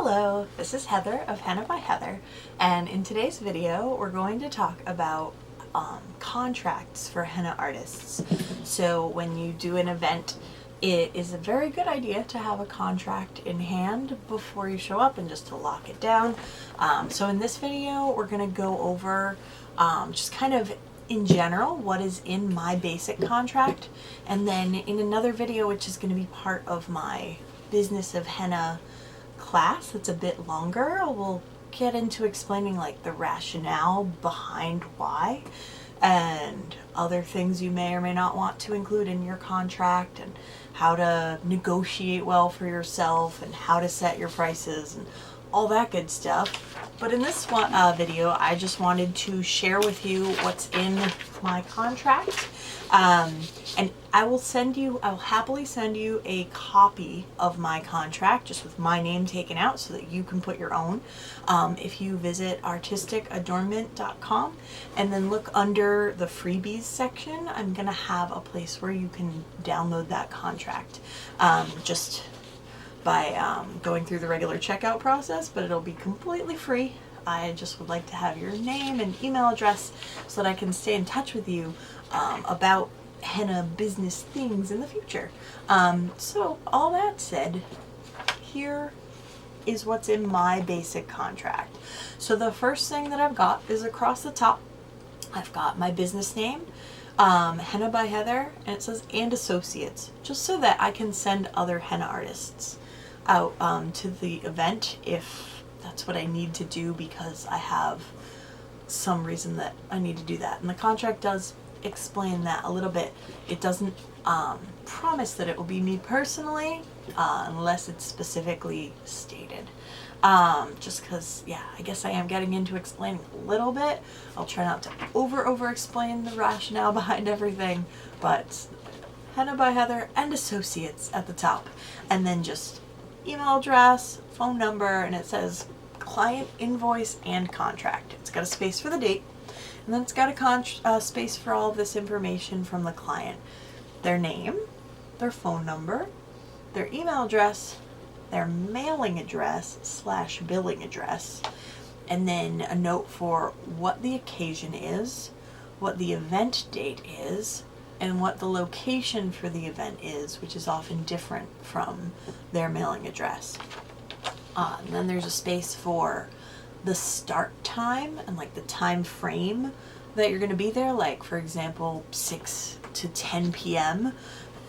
Hello, this is Heather of Henna by Heather, and in today's video we're going to talk about contracts for henna artists. So when you do an event, it is a very good idea to have a contract in hand before you show up and just to lock it down. So in this video we're going to go over just kind of in general what is in my basic contract, and then in another video, which is going to be part of my Business of Henna class that's a bit longer, we'll get into explaining like the rationale behind why and other things you may or may not want to include in your contract, and how to negotiate well for yourself and how to set your prices and all that good stuff. But in this one video, I just wanted to share with you what's in my contract. And I will happily send you a copy of my contract just with my name taken out so that you can put your own. If you visit artisticadornment.com and then look under the freebies section, I'm gonna have a place where you can download that contract just by going through the regular checkout process, but it'll be completely free. I just would like to have your name and email address so that I can stay in touch with you about henna business things in the future. So all that said, here is what's in my basic contract. So the first thing that I've got is across the top, I've got my business name, Henna by Heather, and it says and associates, just so that I can send other henna artists out to the event if that's what I need to do, because I have some reason that I need to do that. And the contract does explain that a little bit. It doesn't promise that it will be me personally unless it's specifically stated. Just because, yeah, I guess I am getting into explaining a little bit. I'll try not to over explain the rationale behind everything, but Henna by Heather and associates at the top, and then just email address, phone number, and it says client invoice and contract. It's got a space for the date, and then it's got a space for all of this information from the client: their name, their phone number, their email address, their mailing address / billing address, and then a note for what the occasion is, what the event date is, and what the location for the event is, which is often different from their mailing address. And then there's a space for the start time and like the time frame that you're going to be there, like for example 6 to 10 p.m.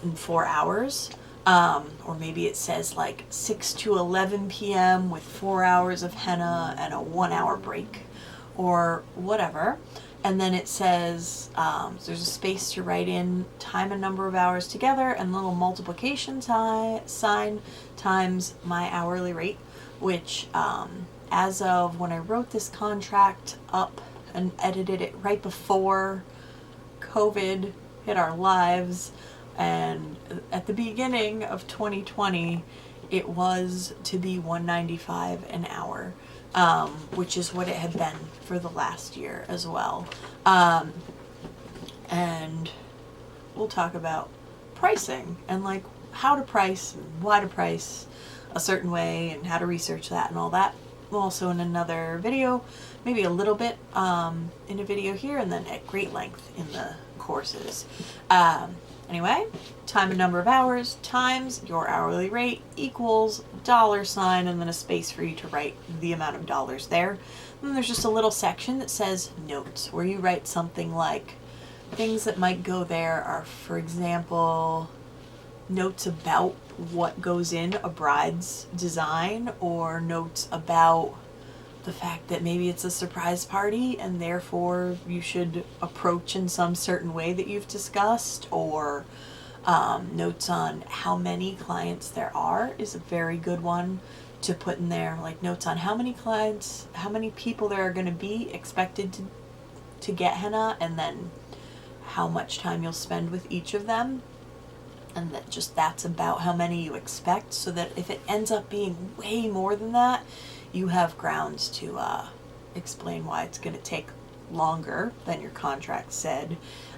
in 4 hours, or maybe it says like 6 to 11 p.m. with 4 hours of henna and a 1 hour break or whatever. And then it says there's a space to write in time and number of hours together, and a little multiplication sign times my hourly rate, which as of when I wrote this contract up and edited it right before COVID hit our lives, and at the beginning of 2020, it was to be $195 an hour. Which is what it had been for the last year as well. And we'll talk about pricing and like how to price and why to price a certain way and how to research that and all that. Also in another video, maybe a little bit in a video here, and then at great length in the courses. Anyway, time and number of hours times your hourly rate equals $, and then a space for you to write the amount of dollars there. And there's just a little section that says notes, where you write something like, things that might go there are, for example, notes about what goes in a bride's design, or notes about the fact that maybe it's a surprise party and therefore you should approach in some certain way that you've discussed, or notes on how many clients there are is a very good one to put in there, like notes on how many clients, how many people there are going to be expected to get henna, and then how much time you'll spend with each of them, and that's about how many you expect, so that if it ends up being way more than that, you have grounds to explain why it's going to take longer than your contract said,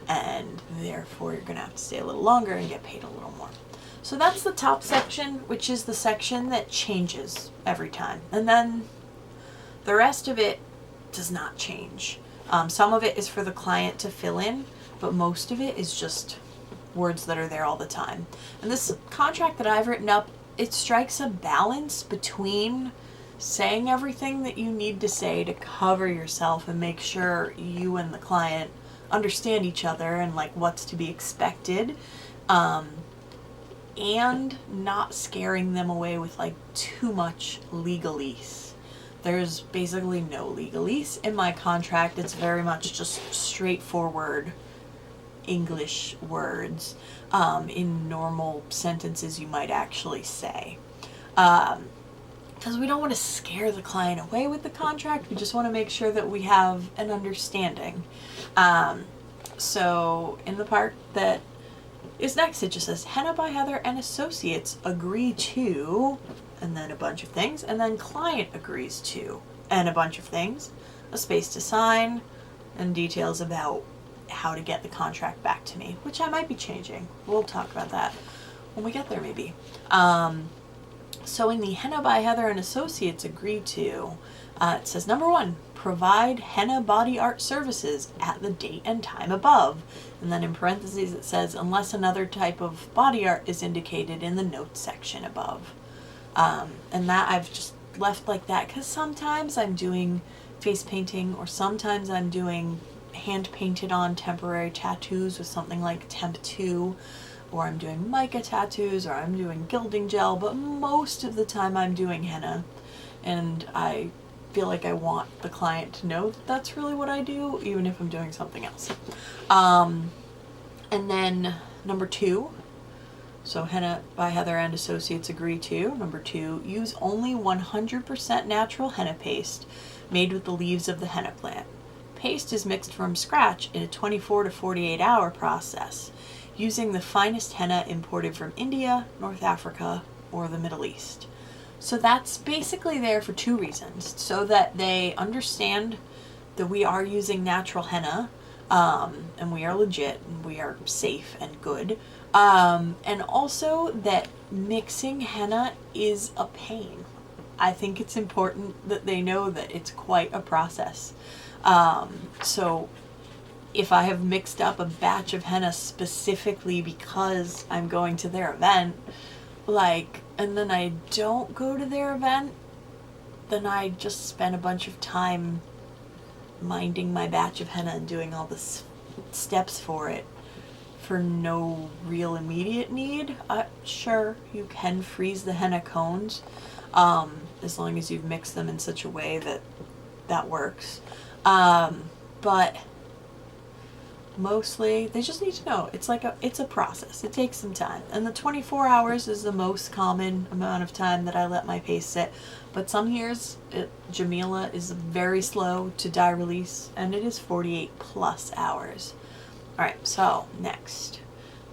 and therefore you're going to have to stay a little longer and get paid a little more. So that's the top section, which is the section that changes every time. And then the rest of it does not change. Some of it is for the client to fill in, but most of it is just words that are there all the time. And this contract that I've written up, it strikes a balance between saying everything that you need to say to cover yourself and make sure you and the client understand each other and like what's to be expected, and not scaring them away with like too much legalese. There's basically no legalese in my contract. It's very much just straightforward English words in normal sentences you might actually say. Because we don't want to scare the client away with the contract. We just want to make sure that we have an understanding. So in the part that is next, it just says Henna by Heather and Associates agree to, and then a bunch of things, and then client agrees to, and a bunch of things, a space to sign, and details about how to get the contract back to me, which I might be changing. We'll talk about that when we get there maybe. So in the Henna by Heather and Associates agree to, it says number 1, provide henna body art services at the date and time above. And then in parentheses it says unless another type of body art is indicated in the notes section above. And that I've just left like that because sometimes I'm doing face painting, or sometimes I'm doing hand painted on temporary tattoos with something like Temp 2, or I'm doing mica tattoos, or I'm doing gilding gel, but most of the time I'm doing henna, and I feel like I want the client to know that that's really what I do, even if I'm doing something else. And then number 2, so Henna by Heather and Associates agree to, number 2, use only 100% natural henna paste made with the leaves of the henna plant. Paste is mixed from scratch in a 24 to 48 hour process, using the finest henna imported from India, North Africa, or the Middle East. So that's basically there for 2 reasons. So that they understand that we are using natural henna, and we are legit, and we are safe and good. And also that mixing henna is a pain. I think it's important that they know that it's quite a process. So if I have mixed up a batch of henna specifically because I'm going to their event, and then I don't go to their event, then I just spend a bunch of time minding my batch of henna and doing all the steps for it for no real immediate need. Sure, you can freeze the henna cones, as long as you've mixed them in such a way that that works. But mostly they just need to know it's a process. It takes some time, and the 24 hours is the most common amount of time that I let my paste sit. But some years Jamila is very slow to dye release, and it is 48 plus hours. All right, so next,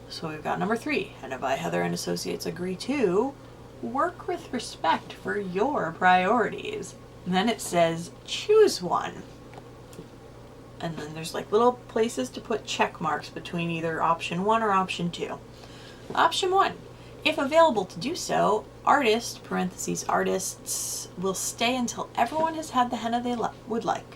so we've got number 3, Henna by Heather and Associates agree to work with respect for your priorities. And then it says choose one. And then there's like little places to put check marks between either option 1 or option 2. Option 1, if available to do so, artists will stay until everyone has had the henna they would like.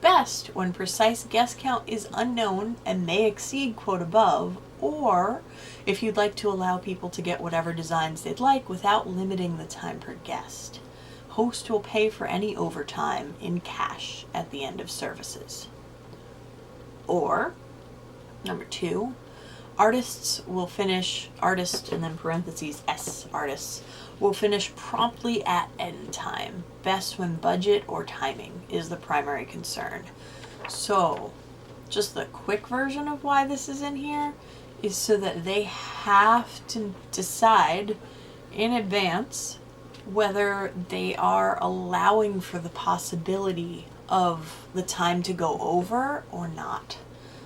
Best when precise guest count is unknown and may exceed quote above, or if you'd like to allow people to get whatever designs they'd like without limiting the time per guest. Host will pay for any overtime in cash at the end of services. Or, number 2, artists and then parentheses S, artists, will finish promptly at end time. Best when budget or timing is the primary concern. So, just the quick version of why this is in here is so that they have to decide in advance whether they are allowing for the possibility of the time to go over or not.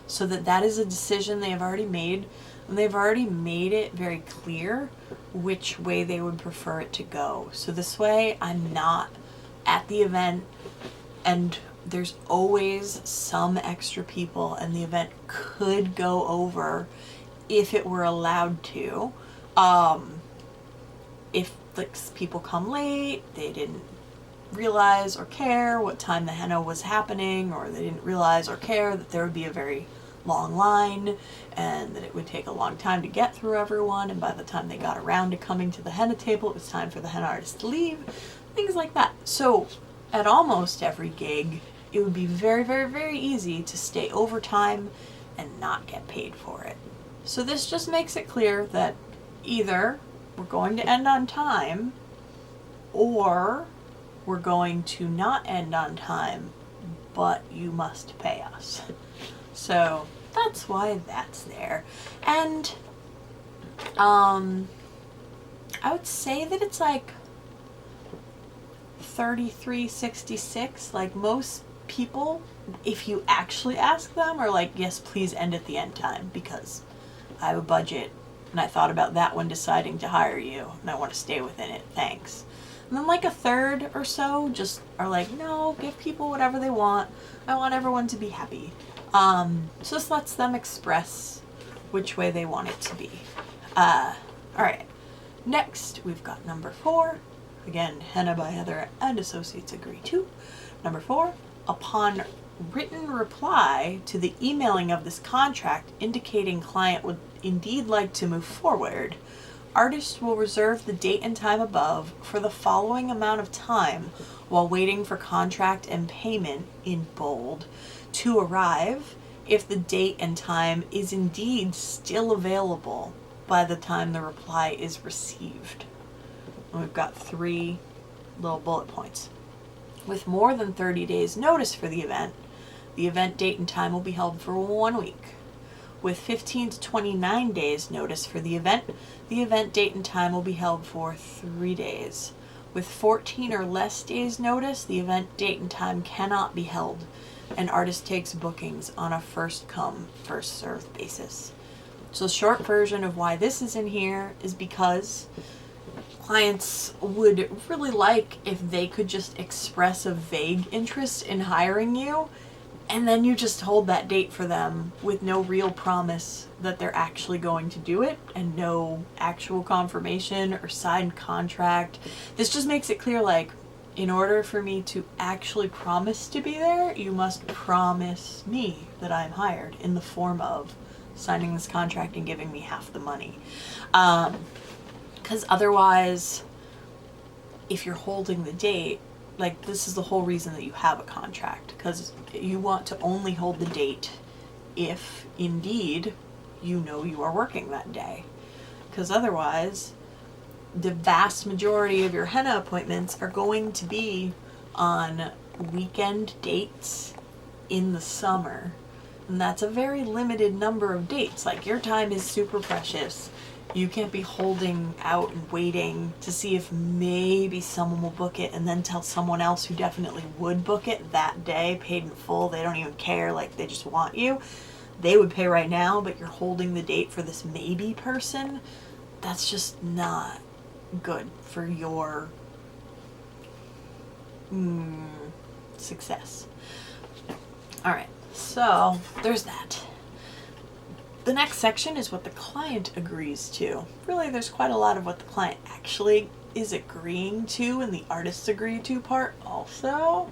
So that is a decision they have already made, and they've already made it very clear which way they would prefer it to go. So this way I'm not at the event and there's always some extra people and the event could go over if it were allowed to. If like people come late, they didn't realize or care what time the henna was happening, or they didn't realize or care that there would be a very long line and that it would take a long time to get through everyone, and by the time they got around to coming to the henna table, it was time for the henna artist to leave, things like that. So at almost every gig, it would be very, very, very easy to stay overtime and not get paid for it. So this just makes it clear that either we're going to end on time, or we're going to not end on time, but you must pay us. So that's why that's there. And I would say that it's like 33.66. Like most people, if you actually ask them, are like, yes, please end at the end time, because I have a budget and I thought about that when deciding to hire you and I want to stay within it, thanks. And then like a third or so just are like, no, give people whatever they want. I want everyone to be happy. So this lets them express which way they want it to be. All right. Next, we've got number 4. Again, Henna by Heather and Associates agree to. Number 4, upon written reply to the emailing of this contract indicating client would indeed like to move forward, artist will reserve the date and time above for the following amount of time while waiting for contract and payment, in bold, to arrive if the date and time is indeed still available by the time the reply is received. And we've got 3 little bullet points. With more than 30 days notice for the event date and time will be held for 1 week. With 15 to 29 days notice for the event date and time will be held for 3 days. With 14 or less days notice, the event date and time cannot be held. An artist takes bookings on a first come, first served basis. So the short version of why this is in here is because clients would really like if they could just express a vague interest in hiring you, and then you just hold that date for them with no real promise that they're actually going to do it, and no actual confirmation or signed contract. This just makes it clear, like, in order for me to actually promise to be there, you must promise me that I'm hired in the form of signing this contract and giving me half the money. Because otherwise, if you're holding the date, like, this is the whole reason that you have a contract, because you want to only hold the date if indeed you know you are working that day. Because otherwise, the vast majority of your henna appointments are going to be on weekend dates in the summer, and that's a very limited number of dates. Like, your time is super precious. You can't be holding out and waiting to see if maybe someone will book it and then tell someone else who definitely would book it that day, paid in full. They don't even care, like, they just want you. They would pay right now, but you're holding the date for this maybe person. That's just not good for your success. All right, so there's that. The next section is what the client agrees to. Really, there's quite a lot of what the client actually is agreeing to and the artists agree to part also.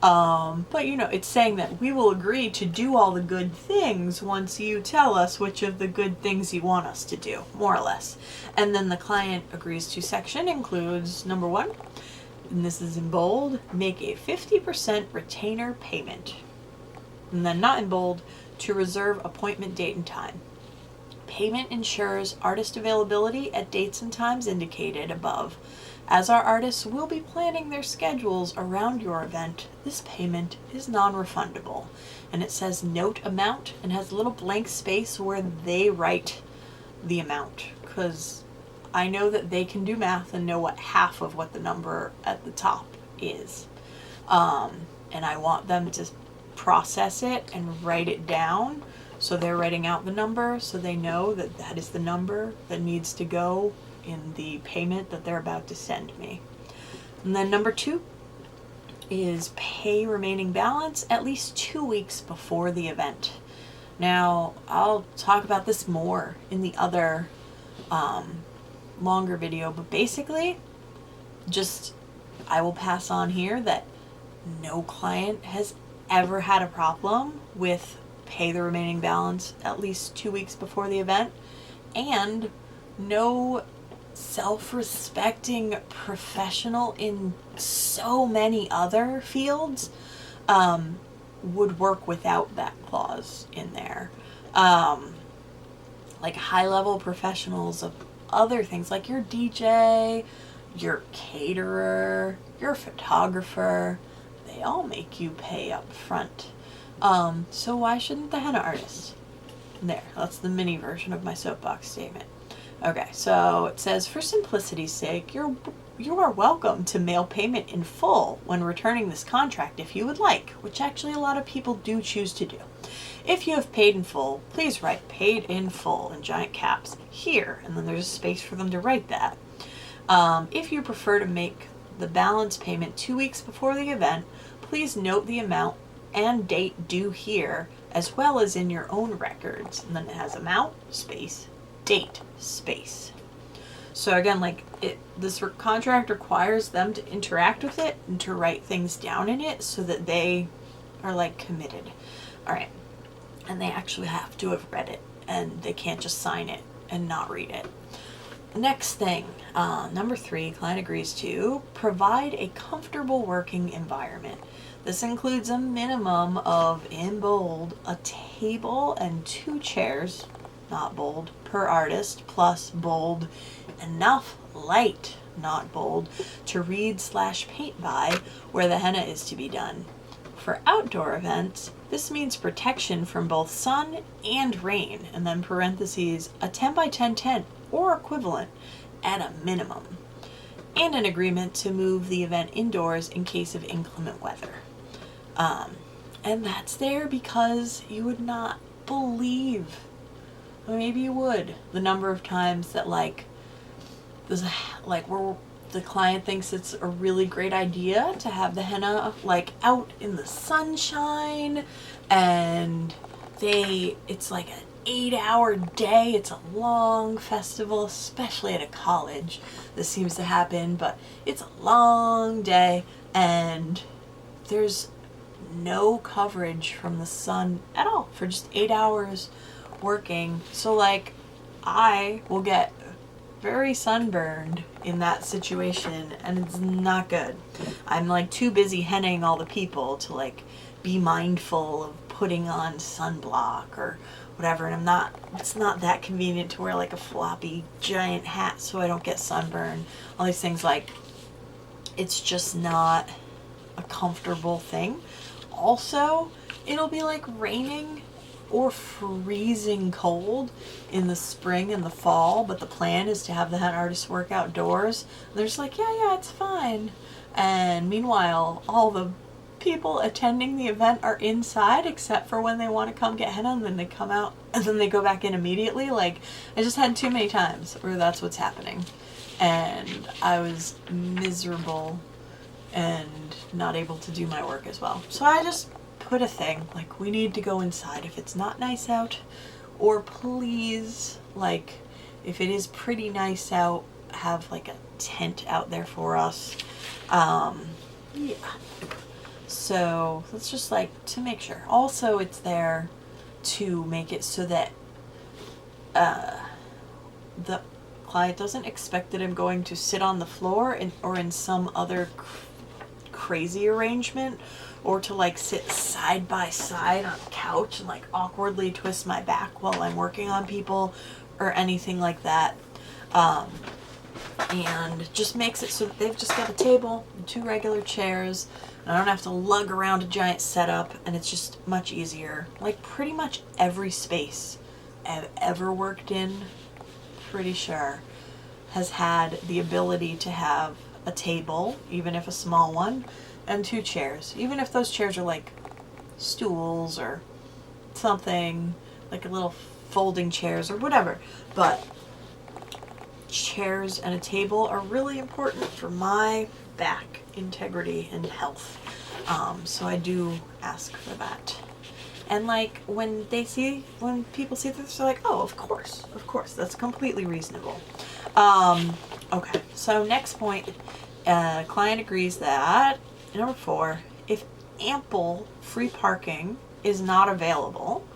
But you know, it's saying that we will agree to do all the good things once you tell us which of the good things you want us to do, more or less. And then the client agrees to section includes number 1, and this is in bold, make a 50% retainer payment. And then not in bold, to reserve appointment date and time. Payment ensures artist availability at dates and times indicated above. As our artists will be planning their schedules around your event, this payment is non-refundable. And it says note amount and has a little blank space where they write the amount, because I know that they can do math and know what half of what the number at the top is. And I want them to process it and write it down, so they're writing out the number so they know that that is the number that needs to go in the payment that they're about to send me. And then number 2 is pay remaining balance at least 2 weeks before the event. Now, I'll talk about this more in the other longer video, but basically just I will pass on here that no client has ever had a problem with pay the remaining balance at least 2 weeks before the event, and no self-respecting professional in so many other fields would work without that clause in there. Like high-level professionals of other things, like your DJ, your caterer, your photographer, they all make you pay up front. So why shouldn't the henna artist? There, that's the mini version of my soapbox statement. Okay, so it says, for simplicity's sake, you are welcome to mail payment in full when returning this contract if you would like, which actually a lot of people do choose to do. If you have paid in full, please write paid in full in giant caps here, and then there's a space for them to write that. If you prefer to make the balance payment 2 weeks before the event, please note the amount and date due here, as well as in your own records. And then it has amount, space, date, space. So again, like this contract requires them to interact with it and to write things down in it so that they are like committed. All right. And they actually have to have read it, and they can't just sign it and not read it. Next thing, number 3, client agrees to provide a comfortable working environment. This includes a minimum of, in bold, a table and 2 chairs, not bold, per artist, plus bold, enough light, not bold, to read/paint by where the henna is to be done. For outdoor events, this means protection from both sun and rain, and then parentheses, a 10 by 10 tent or equivalent at a minimum, and an agreement to move the event indoors in case of inclement weather. And that's there because you would not believe, or maybe you would, the number of times that like where the client thinks it's a really great idea to have the henna like out in the sunshine, and it's like an 8-hour day. It's a long festival, especially at a college. This seems to happen, but it's a long day and there's no coverage from the sun at all for just 8 hours working. So like I will get very sunburned in that situation, and it's not good. I'm like too busy henning all the people to like be mindful of putting on sunblock or whatever, and it's not that convenient to wear like a floppy giant hat so I don't get sunburned. All these things, like it's just not a comfortable thing. Also, it'll be like raining or freezing cold in the spring and the fall, but the plan is to have the henna artists work outdoors. And they're just like, yeah, it's fine. And meanwhile, all the people attending the event are inside except for when they want to come get henna, and then they come out and then they go back in immediately. Like, I just had too many times where that's what's happening, and I was miserable and not able to do my work as well. So I just put a thing like, we need to go inside if it's not nice out, or please, like if it is pretty nice out, have like a tent out there for us. Yeah, so that's just like to make sure. Also, it's there to make it so that the client doesn't expect that I'm going to sit on the floor or in some other crazy arrangement, or to like sit side by side on a couch and like awkwardly twist my back while I'm working on people or anything like that. And just makes it so that they've just got a table and 2 regular chairs, and I don't have to lug around a giant setup, and it's just much easier. Like pretty much every space I've ever worked in, pretty sure, has had the ability to have a table, even if a small one, and 2 chairs, even if those chairs are like stools or something, like a little folding chairs or whatever. But chairs and a table are really important for my back integrity and health. So I do ask for that. And like when people see this, they're like, oh, of course, that's completely reasonable. Okay, so next point, client agrees that, number 4, if ample free parking is not available,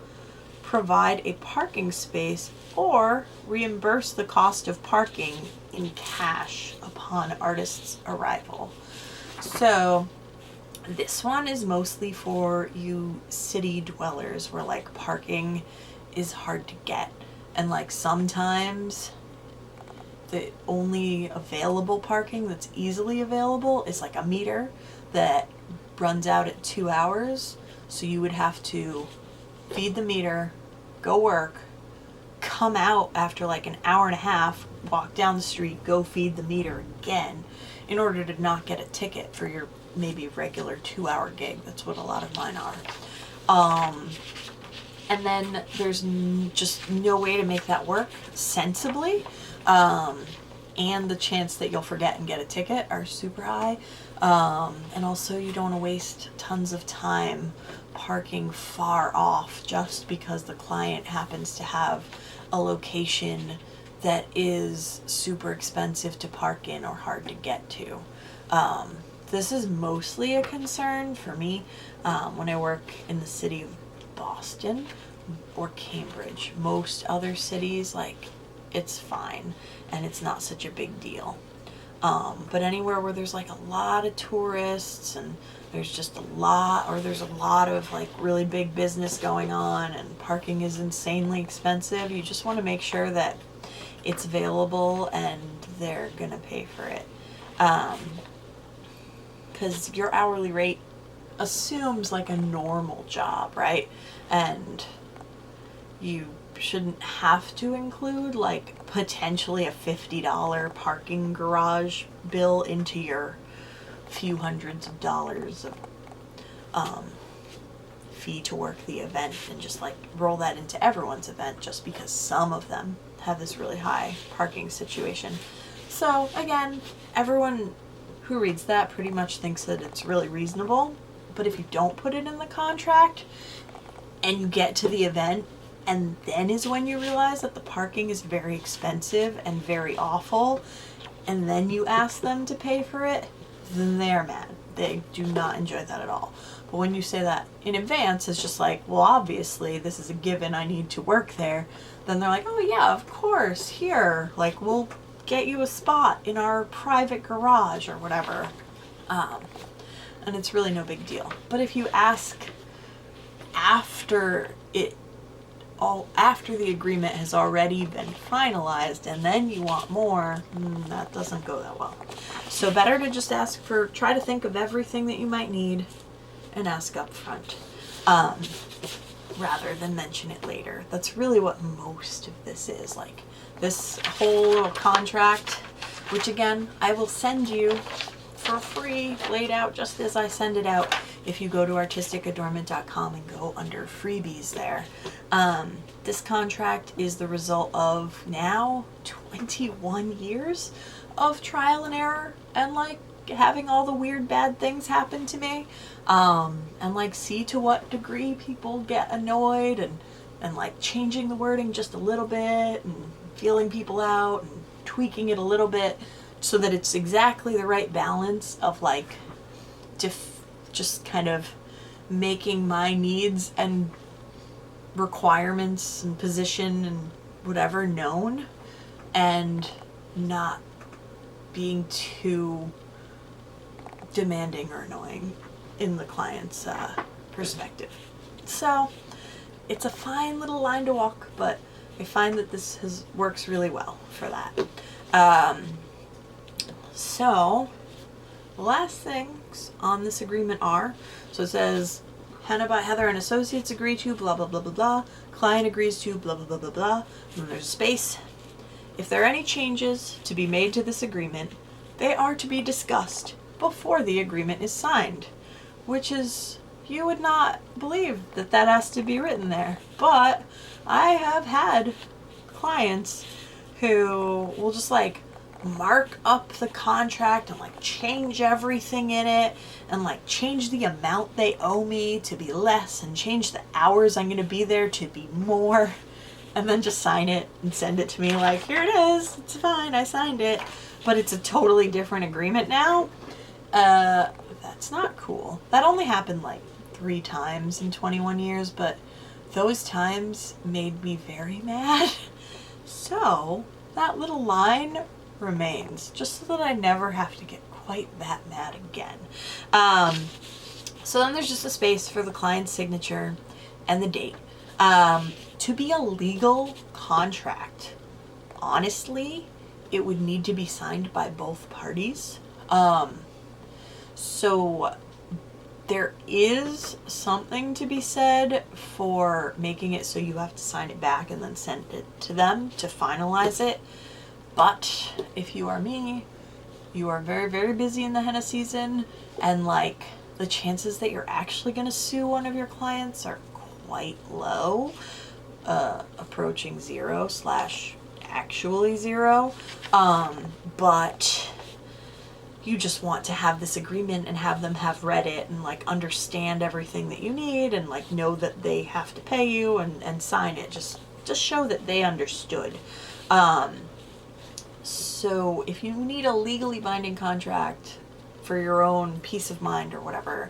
provide a parking space or reimburse the cost of parking in cash upon artist's arrival. So this one is mostly for you city dwellers where like parking is hard to get, and like sometimes the only available parking that's easily available is like a meter that runs out at 2 hours. So you would have to feed the meter, go work, come out after like an hour and a half, walk down the street, go feed the meter again in order to not get a ticket for your maybe regular 2-hour gig. That's what a lot of mine are. And then there's just no way to make that work sensibly. And the chance that you'll forget and get a ticket are super high. And also you don't want to waste tons of time parking far off just because the client happens to have a location that is super expensive to park in or hard to get to. This is mostly a concern for me when I work in the city of Boston or Cambridge. Most other cities, like, it's fine and it's not such a big deal. But anywhere where there's like a lot of tourists and there's just a lot, or there's a lot of like really big business going on and parking is insanely expensive, you just want to make sure that it's available and they're gonna pay for it. Because your hourly rate assumes like a normal job, right? And you shouldn't have to include like potentially a $50 parking garage bill into your few hundreds of dollars of fee to work the event, and just like roll that into everyone's event just because some of them have this really high parking situation. So again, everyone who reads that pretty much thinks that it's really reasonable, but if you don't put it in the contract and you get to the event and then is when you realize that the parking is very expensive and very awful, and then you ask them to pay for it, then they're mad. They do not enjoy that at all. But when you say that in advance, it's just like, well, obviously this is a given, I need to work there. Then they're like, oh yeah, of course, here, like we'll get you a spot in our private garage or whatever. And it's really no big deal. But if you ask after the agreement has already been finalized and then you want more, that doesn't go that well. So better to just try to think of everything that you might need and ask up front, rather than mention it later. That's really what most of this is. Like this whole little contract, which again, I will send you for free, laid out just as I send it out if you go to artisticadornment.com and go under freebies there. This contract is the result of now 21 years of trial and error and like having all the weird bad things happen to me, and like see to what degree people get annoyed, and like changing the wording just a little bit and feeling people out and tweaking it a little bit so that it's exactly the right balance of like just kind of making my needs and requirements and position and whatever known, and not being too demanding or annoying in the client's perspective. So it's a fine little line to walk, but I find that this works really well for that. So the last things on this agreement are, so it says Henna by Heather and Associates agree to blah blah blah blah blah, client agrees to blah blah blah blah blah, and then there's a space. If there are any changes to be made to this agreement, they are to be discussed before the agreement is signed, which is, you would not believe that has to be written there, but I have had clients who will just like mark up the contract and like change everything in it and like change the amount they owe me to be less and change the hours I'm going to be there to be more. and then just sign it and send it to me like, here it is, it's fine, I signed it, but it's a totally different agreement now. That's not cool. That only happened like 3 times in 21 years, but those times made me very mad. So that little line remains, just so that I never have to get quite that mad again. So then there's just a space for the client's signature and the date. To be a legal contract, honestly, it would need to be signed by both parties. So there is something to be said for making it so you have to sign it back and then send it to them to finalize it. But if you are me, you are very, very busy in the henna season, and like the chances that you're actually going to sue one of your clients are quite low, approaching 0 / actually 0. But you just want to have this agreement and have them have read it and like understand everything that you need and like know that they have to pay you and sign it. Just show that they understood. So if you need a legally binding contract for your own peace of mind or whatever,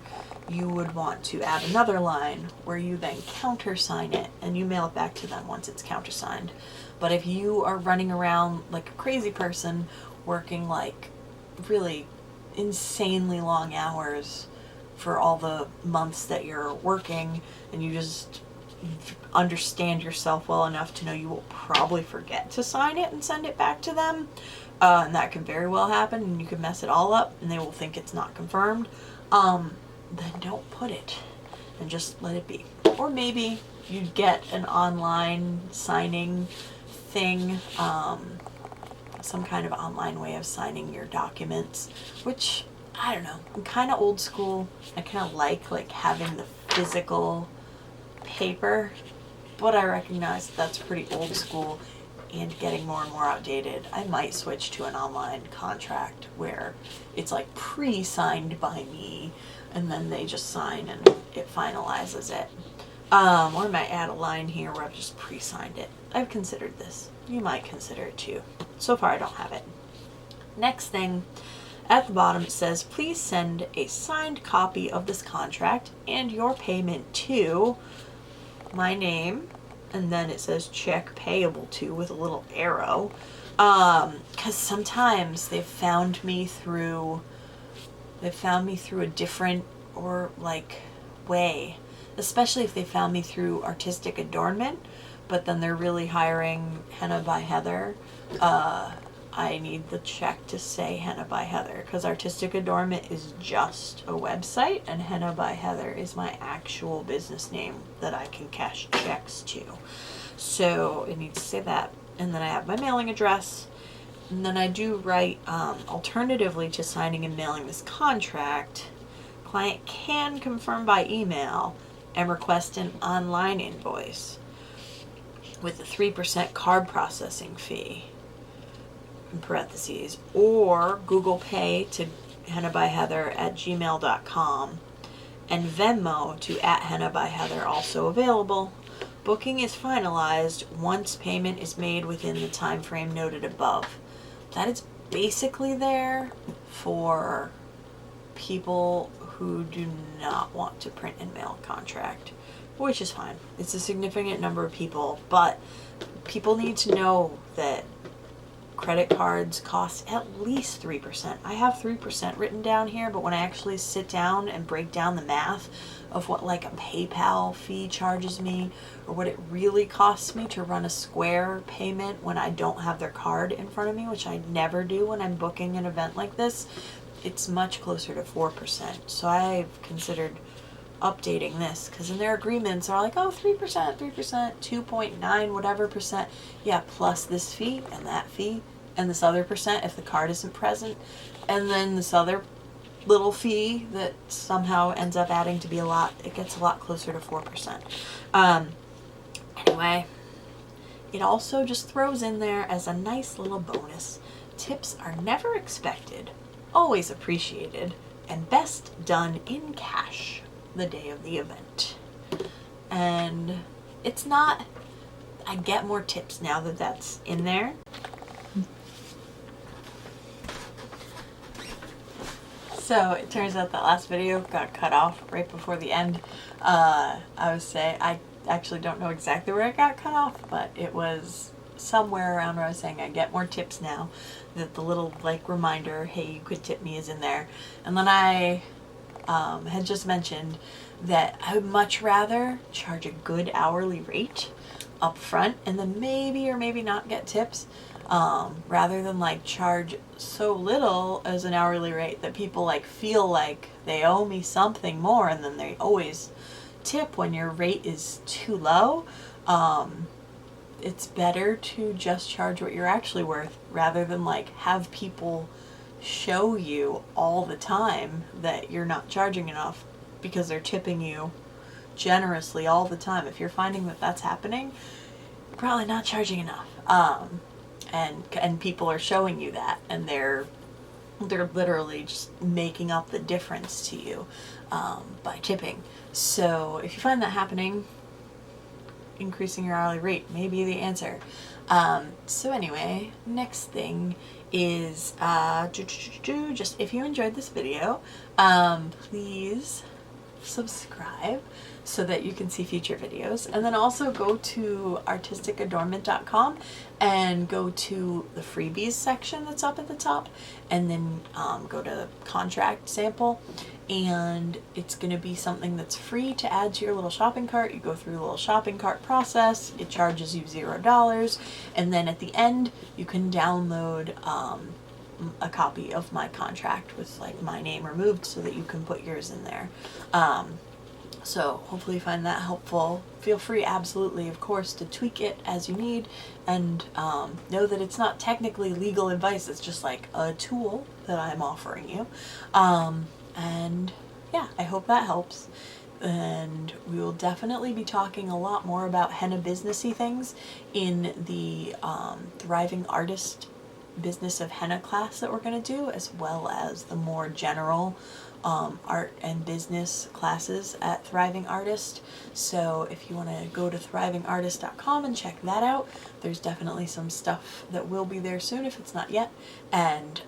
you would want to add another line where you then countersign it and you mail it back to them once it's countersigned. But if you are running around like a crazy person, working like really insanely long hours for all the months that you're working, and you just understand yourself well enough to know you will probably forget to sign it and send it back to them, and that could very well happen, and you could mess it all up and they will think it's not confirmed, then don't put it and just let it be. Or maybe you'd get an online signing thing, some kind of online way of signing your documents, which, I don't know, I'm kind of old school. I kind of like having the physical paper, but I recognize that's pretty old school and getting more and more outdated. I might switch to an online contract where it's like pre-signed by me and then they just sign and it finalizes it. Or I might add a line here where I've just pre-signed it. I've considered this. You might consider it too. So far I don't have it. Next thing, at the bottom it says, please send a signed copy of this contract and your payment to my name, and then it says check payable to with a little arrow, because sometimes they've found me through a different or like way, especially if they found me through artistic adornment, but then they're really hiring Henna by Heather. I need the check to say Henna by Heather, because Artistic Adornment is just a website and Henna by Heather is my actual business name that I can cash checks to. So it needs to say that. And then I have my mailing address. And then I do write, alternatively to signing and mailing this contract, client can confirm by email and request an online invoice with a 3% card processing fee, in parentheses, or Google Pay to hennabyheather@gmail.com, and Venmo to @hennabyheather, also available. Booking is finalized once payment is made within the time frame noted above. That is basically there for people who do not want to print and mail a contract, which is fine. It's a significant number of people, but people need to know that credit cards cost at least 3%. I have 3% written down here, but when I actually sit down and break down the math of what like a PayPal fee charges me, or what it really costs me to run a Square payment when I don't have their card in front of me, which I never do when I'm booking an event like this, it's much closer to 4%. So I've considered updating this, because in their agreements are like, oh, 3%, 2.9 whatever percent, yeah, plus this fee and that fee and this other percent if the card isn't present, and then this other little fee that somehow ends up adding to be a lot. It gets a lot closer to 4%. Anyway, it also just throws in there as a nice little bonus, tips are never expected, always appreciated, and best done in cash the day of the event. And it's not I get more tips now that that's in there. So it turns out that last video got cut off right before the end. I was saying, I actually don't know exactly where it got cut off, but it was somewhere around where I was saying I get more tips now, that the little like reminder, hey, you could tip me, is in there. And then I had just mentioned that I would much rather charge a good hourly rate up front and then maybe or maybe not get tips, rather than like charge so little as an hourly rate that people like feel like they owe me something more, and then they always tip when your rate is too low. It's better to just charge what you're actually worth, rather than like have people show you all the time that you're not charging enough because they're tipping you generously all the time. If you're finding that that's happening, you're probably not charging enough. And people are showing you that, and they're literally just making up the difference to you by tipping. So if you find that happening, increasing your hourly rate may be the answer. So anyway, next thing is just if you enjoyed this video, please subscribe so that you can see future videos, and then also go to artisticadornment.com and go to the freebies section that's up at the top, and then go to contract sample, and it's going to be something that's free to add to your little shopping cart. You go through the little shopping cart process, it charges you $0, and then at the end you can download a copy of my contract with like my name removed so that you can put yours in there. So hopefully you find that helpful. Feel free, absolutely, of course, to tweak it as you need, and know that it's not technically legal advice. It's just like a tool that I'm offering you. And yeah, I hope that helps. And we will definitely be talking a lot more about henna businessy things in the Thriving Artist Business of Henna class that we're going to do, as well as the more general art and business classes at Thriving Artist. So if you want to go to thrivingartist.com and check that out, there's definitely some stuff that will be there soon if it's not yet. And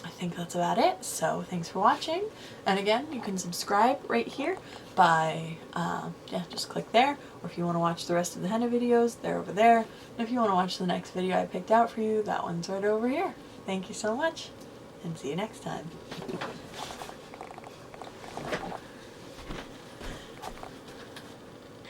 I think that's about it. So thanks for watching. And again, you can subscribe right here by just click there. Or if you want to watch the rest of the henna videos, they're over there. And if you want to watch the next video I picked out for you, that one's right over here. Thank you so much, and see you next time.